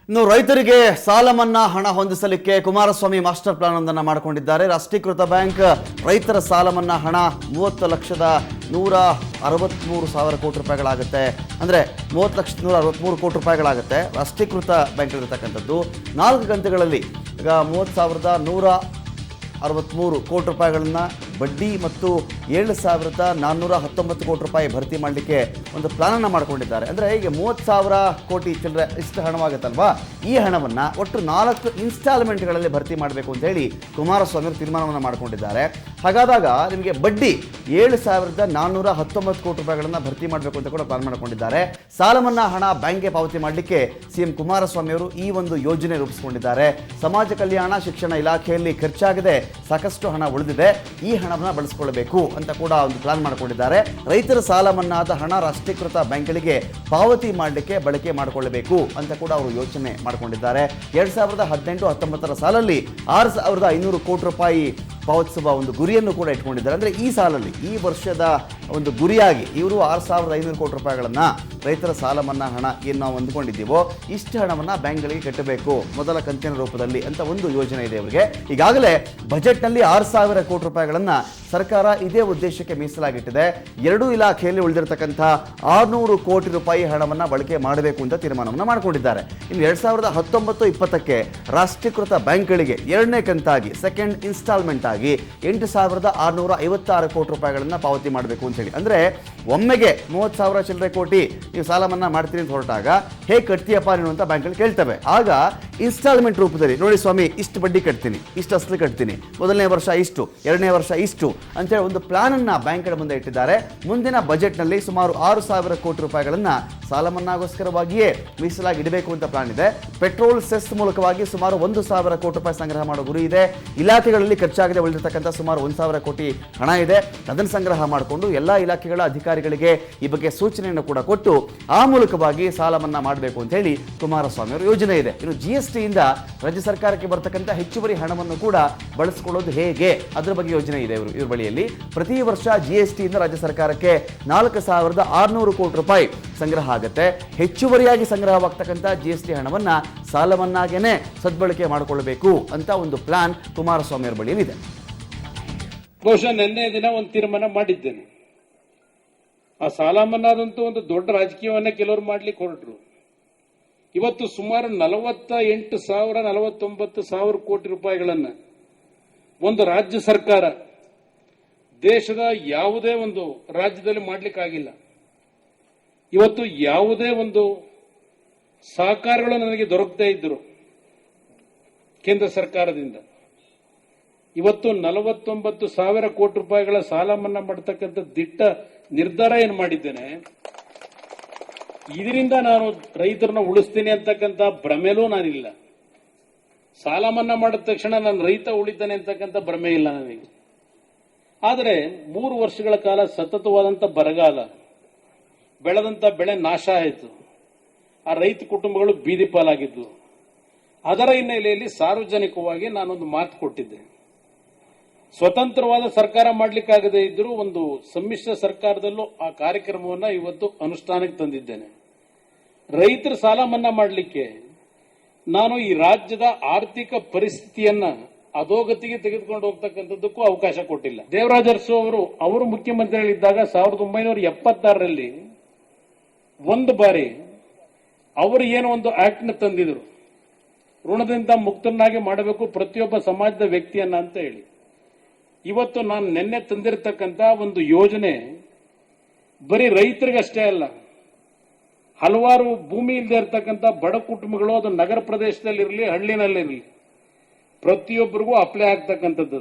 ಇನ್ನು ರೈತರಿಗೆ ಸಾಲ ಮನ್ನಾ ಹಣ ಹೊಂದಿಸಲಿಕ್ಕೆ ಕುಮಾರಸ್ವಾಮಿ ಮಾಸ್ಟರ್ ಪ್ಲಾನ್ ಒಂದನ್ನು ಮಾಡಿಕೊಂಡಿದ್ದಾರೆ. ರಾಷ್ಟ್ರೀಕೃತ ಬ್ಯಾಂಕ್ ರೈತರ ಸಾಲ ಮನ್ನಾ ಹಣ 30,163,000 ಕೋಟಿ ರೂಪಾಯಿಗಳಾಗುತ್ತೆ. ಅಂದರೆ 30,163 ಕೋಟಿ ರೂಪಾಯಿಗಳಾಗುತ್ತೆ. ರಾಷ್ಟ್ರೀಕೃತ ಬ್ಯಾಂಕ್ ಇರತಕ್ಕಂಥದ್ದು 4 ಕಂತುಗಳಲ್ಲಿ ಈಗ 30,163 ಕೋಟಿ ರೂಪಾಯಿಗಳನ್ನು ಬಡ್ಡಿ ಮತ್ತು 7,419 ಕೋಟಿ ರೂಪಾಯಿ ಭರ್ತಿ ಮಾಡಲಿಕ್ಕೆ ಒಂದು ಪ್ಲಾನನ್ನು ಮಾಡಿಕೊಂಡಿದ್ದಾರೆ. ಅಂದರೆ ಈಗ 30,000 ಕೋಟಿ ಚಿಲ್ಲರೆ ಇಷ್ಟು ಹಣವಾಗುತ್ತಲ್ವಾ, ಈ ಹಣವನ್ನು ಒಟ್ಟು 4 ಇನ್ಸ್ಟಾಲ್ಮೆಂಟ್ಗಳಲ್ಲಿ ಭರ್ತಿ ಮಾಡಬೇಕು ಅಂತ ಹೇಳಿ ಕುಮಾರಸ್ವಾಮಿ ಅವರು ತೀರ್ಮಾನವನ್ನು ಮಾಡಿಕೊಂಡಿದ್ದಾರೆ. ಹಾಗಾದಾಗ ನಿಮಗೆ ಬಡ್ಡಿ 7,419 ಕೋಟಿ ರೂಪಾಯಿಗಳನ್ನು ಭರ್ತಿ ಮಾಡಬೇಕು ಅಂತ ಕೂಡ ಪ್ಲಾನ್ ಮಾಡಿಕೊಂಡಿದ್ದಾರೆ. ಸಾಲ ಮನ್ನಾ ಹಣ ಬ್ಯಾಂಕ್ಗೆ ಪಾವತಿ ಮಾಡಲಿಕ್ಕೆ ಸಿಎಂ ಕುಮಾರಸ್ವಾಮಿ ಅವರು ಈ ಒಂದು ಯೋಜನೆ ರೂಪಿಸಿಕೊಂಡಿದ್ದಾರೆ. ಸಮಾಜ ಕಲ್ಯಾಣ ಶಿಕ್ಷಣ ಇಲಾಖೆಯಲ್ಲಿ ಖರ್ಚಾಗದೆ ಸಾಕಷ್ಟು ಹಣ ಉಳಿದಿದೆ, ಈ ಹಣವನ್ನು ಬಳಸಿಕೊಳ್ಳಬೇಕು ಅಂತ ಕೂಡ ಒಂದು ಪ್ಲಾನ್ ಮಾಡಿಕೊಂಡಿದ್ದಾರೆ. ರೈತರ ಸಾಲ ಮನ್ನಾದ ಹಣ ರಾಷ್ಟ್ರೀಕೃತ ಬ್ಯಾಂಕ್ಗಳಿಗೆ ಪಾವತಿ ಮಾಡಲಿಕ್ಕೆ ಬಳಕೆ ಮಾಡಿಕೊಳ್ಳಬೇಕು ಅಂತ ಕೂಡ ಅವರು ಯೋಚನೆ ಮಾಡಿಕೊಂಡಿದ್ದಾರೆ. 2018-19 ಸಾಲಲ್ಲಿ 6,500 ಕೋಟಿ ರೂಪಾಯಿ ಪಾವತಿಸುವ ಒಂದು ಗುರಿಯನ್ನು ಕೂಡ ಇಟ್ಕೊಂಡಿದ್ದಾರೆ. ಅಂದರೆ ಈ ಸಾಲಲ್ಲಿ ಈ ವರ್ಷದ ಒಂದು ಗುರಿಯಾಗಿ ಇವರು 6,500 ಕೋಟಿ ರೂಪಾಯಿಗಳನ್ನು ರೈತರ ಸಾಲ ಮನ್ನಾ ಹಣ ಏನು ನಾವು ಅಂದ್ಕೊಂಡಿದ್ದೀವೋ ಇಷ್ಟು ಹಣವನ್ನು ಬ್ಯಾಂಕ್ಗಳಿಗೆ ಕಟ್ಟಬೇಕು ಮೊದಲ ಕಂತಿನ ರೂಪದಲ್ಲಿ ಅಂತ ಒಂದು ಯೋಜನೆ ಇದೆ ಇವರಿಗೆ. ಈಗಾಗಲೇ ಬಜೆಟ್ನಲ್ಲಿ 6,000 ಕೋಟಿ ರೂಪಾಯಿಗಳನ್ನು ಸರ್ಕಾರ ಇದೇ ಉದ್ದೇಶಕ್ಕೆ ಮೀಸಲಾಗಿಟ್ಟಿದೆ. 2 ಇಲಾಖೆಯಲ್ಲಿ ಉಳಿದಿರತಕ್ಕಂಥ 600 ಕೋಟಿ ರೂಪಾಯಿ ಹಣವನ್ನು ಬಳಕೆ ಮಾಡಬೇಕು ಅಂತ ತೀರ್ಮಾನವನ್ನು ಮಾಡಿಕೊಂಡಿದ್ದಾರೆ. ಇನ್ನು 2019-20ಕ್ಕೆ ರಾಷ್ಟ್ರೀಕೃತ ಬ್ಯಾಂಕ್ಗಳಿಗೆ 2ನೇ ಕಂತಾಗಿ ಸೆಕೆಂಡ್ ಇನ್ಸ್ಟಾಲ್ಮೆಂಟ್ ಆಗಿ 8,656 ಕೋಟಿ ರೂಪಾಯಿಗಳನ್ನು ಪಾವತಿ ಮಾಡಬೇಕು ಅಂತ ಹೇಳಿ. ಅಂದರೆ ಒಮ್ಮೆಗೆ 30,000 ಚಿಲ್ಲರೆ ಕೋಟಿ ನೀವು ಸಾಲ ಮನ್ನಾ ಮಾಡ್ತೀರಿ ಅಂತ ಹೊರಟಾಗ ಹೇಗೆ ಕಟ್ತೀಯಪ್ಪ ನೀನು ಅಂತ ಬ್ಯಾಂಕ್ಗಳು ಕೇಳ್ತವೆ. ಆಗ ಇನ್ಸ್ಟಾಲ್ಮೆಂಟ್ ರೂಪದಲ್ಲಿ ನೋಡಿ ಸ್ವಾಮಿ, ಇಷ್ಟು ಬಡ್ಡಿ ಕಟ್ತೀನಿ, ಇಷ್ಟು ಅಸಲು ಕಟ್ತೀನಿ, ಮೊದಲನೇ ವರ್ಷ ಇಷ್ಟು, 2ನೇ ವರ್ಷ ಇಷ್ಟು ಅಂತೇಳಿ ಒಂದು ಪ್ಲಾನನ್ನು ಬ್ಯಾಂಕ್ಗಳ ಮುಂದೆ ಇಟ್ಟಿದ್ದಾರೆ. ಮುಂದಿನ ಬಜೆಟ್ನಲ್ಲಿ ಸುಮಾರು 6,000 ಕೋಟಿ ರೂಪಾಯಿಗಳನ್ನು ಸಾಲ ಮನ್ನಾಗೋಸ್ಕರವಾಗಿಯೇ ಮೀಸಲಾಗಿ ಇಡಬೇಕು ಅಂತ ಪ್ಲಾನ್ ಇದೆ. ಪೆಟ್ರೋಲ್ ಸೆಸ್ ಮೂಲಕವಾಗಿ ಸುಮಾರು 1,000 ಕೋಟಿ ರೂಪಾಯಿ ಸಂಗ್ರಹ ಮಾಡೋ ಗುರಿ ಇದೆ. ಇಲಾಖೆಗಳಲ್ಲಿ ಖರ್ಚಾಗದೆ ಉಳಿದಿರತಕ್ಕಂಥ ಸುಮಾರು 1,000 ಕೋಟಿ ಹಣ ಇದೆ. ಅದನ್ನು ಸಂಗ್ರಹ ಮಾಡಿಕೊಂಡು ಎಲ್ಲ ಇಲಾಖೆಗಳ ಅಧಿಕಾರಿಗಳಿಗೆ ಈ ಬಗ್ಗೆ ಸೂಚನೆಯನ್ನು ಕೂಡ ಕೊಟ್ಟು ಆ ಮೂಲಕವಾಗಿ ಸಾಲ ಮನ್ನಾ ಮಾಡಬೇಕು ಅಂತ ಹೇಳಿ ಕುಮಾರಸ್ವಾಮಿ ಅವರ ಯೋಜನೆ ಇದೆ. ಇನ್ನು GST ಇಂದ ರಾಜ್ಯ ಸರ್ಕಾರಕ್ಕೆ ಬರ್ತಕ್ಕಂಥ ಹೆಚ್ಚುವರಿ ಹಣವನ್ನು ಕೂಡ ಬಳಸಿಕೊಳ್ಳೋದು ಹೇಗೆ, ಅದರ ಬಗ್ಗೆ ಯೋಜನೆ ಇದೆ ಇವ್ರ ಬಳಿಯಲ್ಲಿ. ಪ್ರತಿ ವರ್ಷ GST ಇಂದ ರಾಜ್ಯ ಸರ್ಕಾರಕ್ಕೆ 4,600 ಕೋಟಿ ರೂಪಾಯಿ ಸಂಗ್ರಹ ಆಗುತ್ತೆ. ಹೆಚ್ಚುವರಿಯಾಗಿ ಸಂಗ್ರಹವಾಗ್ತಕ್ಕಂಥ GST ಹಣವನ್ನು ಸಾಲ ಮನ್ನಾಗೇನೆ ಸದ್ಬಳಕೆ ಮಾಡಿಕೊಳ್ಳಬೇಕು ಅಂತ ಒಂದು ಪ್ಲಾನ್ ಕುಮಾರಸ್ವಾಮಿ ಅವರ ಬಳಿಯಲ್ಲಿದೆ. ಬಹುಶಃ ನಿನ್ನೆ ದಿನ ಒಂದು ತೀರ್ಮಾನ ಮಾಡಿದ್ದೇನೆ. ಆ ಸಾಲ ಮನ್ನಾದಂತೂ ಒಂದು ದೊಡ್ಡ ರಾಜಕೀಯವನ್ನ ಕೆಲವರು ಮಾಡ್ಲಿಕ್ಕೆ ಹೊರಟರು. ಇವತ್ತು ಸುಮಾರು 48,000-49,000 ಕೋಟಿ ರೂಪಾಯಿಗಳನ್ನ ಒಂದು ರಾಜ್ಯ ಸರ್ಕಾರ ದೇಶದ ಯಾವುದೇ ಒಂದು ರಾಜ್ಯದಲ್ಲಿ ಮಾಡ್ಲಿಕ್ಕಾಗಿಲ್ಲ. ಇವತ್ತು ಯಾವುದೇ ಒಂದು ಸಹಕಾರಗಳು ನನಗೆ ದೊರಕದೇ ಇದ್ದರು ಕೇಂದ್ರ ಸರ್ಕಾರದಿಂದ. ಇವತ್ತು 49,000 ಕೋಟಿ ರೂಪಾಯಿಗಳ ಸಾಲ ಮನ್ನಾ ಮಾಡತಕ್ಕಂಥ ದಿಟ್ಟ ನಿರ್ಧಾರ ಏನು ಮಾಡಿದ್ದೇನೆ, ಇದರಿಂದ ನಾನು ರೈತರನ್ನ ಉಳಿಸ್ತೀನಿ ಅಂತಕ್ಕಂಥ ಭ್ರಮೆಲೂ ನಾನಿಲ್ಲ. ಸಾಲ ಮನ್ನಾ ಮಾಡಿದ ತಕ್ಷಣ ನಾನು ರೈತ ಉಳಿತಾನೆ ಅಂತಕ್ಕಂಥ ಭ್ರಮೆ ಇಲ್ಲ ನನಗೆ. ಆದರೆ 3 ವರ್ಷಗಳ ಕಾಲ ಸತತವಾದಂಥ ಬರಗಾಲ, ಬೆಳೆದಂತ ಬೆಳೆ ನಾಶ ಆಯಿತು, ಆ ರೈತ ಕುಟುಂಬಗಳು ಬೀದಿ ಪಾಲಾಗಿದ್ದು. ಅದರ ಹಿನ್ನೆಲೆಯಲ್ಲಿ ಸಾರ್ವಜನಿಕವಾಗಿ ನಾನೊಂದು ಮಾತು ಕೊಟ್ಟಿದ್ದೆ. ಸ್ವತಂತ್ರವಾದ ಸರ್ಕಾರ ಮಾಡಲಿಕ್ಕಾಗದೇ ಇದ್ರೂ ಒಂದು ಸಮ್ಮಿಶ್ರ ಸರ್ಕಾರದಲ್ಲೂ ಆ ಕಾರ್ಯಕ್ರಮವನ್ನು ಇವತ್ತು ಅನುಷ್ಠಾನಕ್ಕೆ ತಂದಿದ್ದೇನೆ. ರೈತರ ಸಾಲ ಮನ್ನಾ ಮಾಡಲಿಕ್ಕೆ ನಾನು ಈ ರಾಜ್ಯದ ಆರ್ಥಿಕ ಪರಿಸ್ಥಿತಿಯನ್ನ ಅಧೋಗತಿಗೆ ತೆಗೆದುಕೊಂಡು ಹೋಗ್ತಕ್ಕಂಥದ್ದಕ್ಕೂ ಅವಕಾಶ ಕೊಟ್ಟಿಲ್ಲ. ದೇವರಾಜ ಅರಸು ಅವರು ಮುಖ್ಯಮಂತ್ರಿಗಳಿದ್ದಾಗ 1976ರಲ್ಲಿ ಒಂದು ಬಾರಿ ಅವರು ಏನೋ ಒಂದು ಆಕ್ಟ್ ನ ತಂದಿದ್ರು, ಋಣದಿಂದ ಮುಕ್ತನಾಗಿ ಮಾಡಬೇಕು ಪ್ರತಿಯೊಬ್ಬ ಸಮಾಜದ ವ್ಯಕ್ತಿಯನ್ನ ಅಂತ ಹೇಳಿ. ಇವತ್ತು ನಾನು ನಿನ್ನೆ ತಂದಿರತಕ್ಕಂಥ ಒಂದು ಯೋಜನೆ ಬರೀ ರೈತರಿಗಷ್ಟೇ ಅಲ್ಲ, ಹಲವಾರು ಭೂಮಿ ಇಲ್ಲದೆ ಇರತಕ್ಕಂಥ ಬಡ ಕುಟುಂಬಗಳು, ಅದು ನಗರ ಪ್ರದೇಶದಲ್ಲಿರಲಿ ಹಳ್ಳಿನಲ್ಲಿರಲಿ, ಪ್ರತಿಯೊಬ್ಬರಿಗೂ ಅಪ್ಲೈ ಆಗ್ತಕ್ಕಂಥದ್ದು.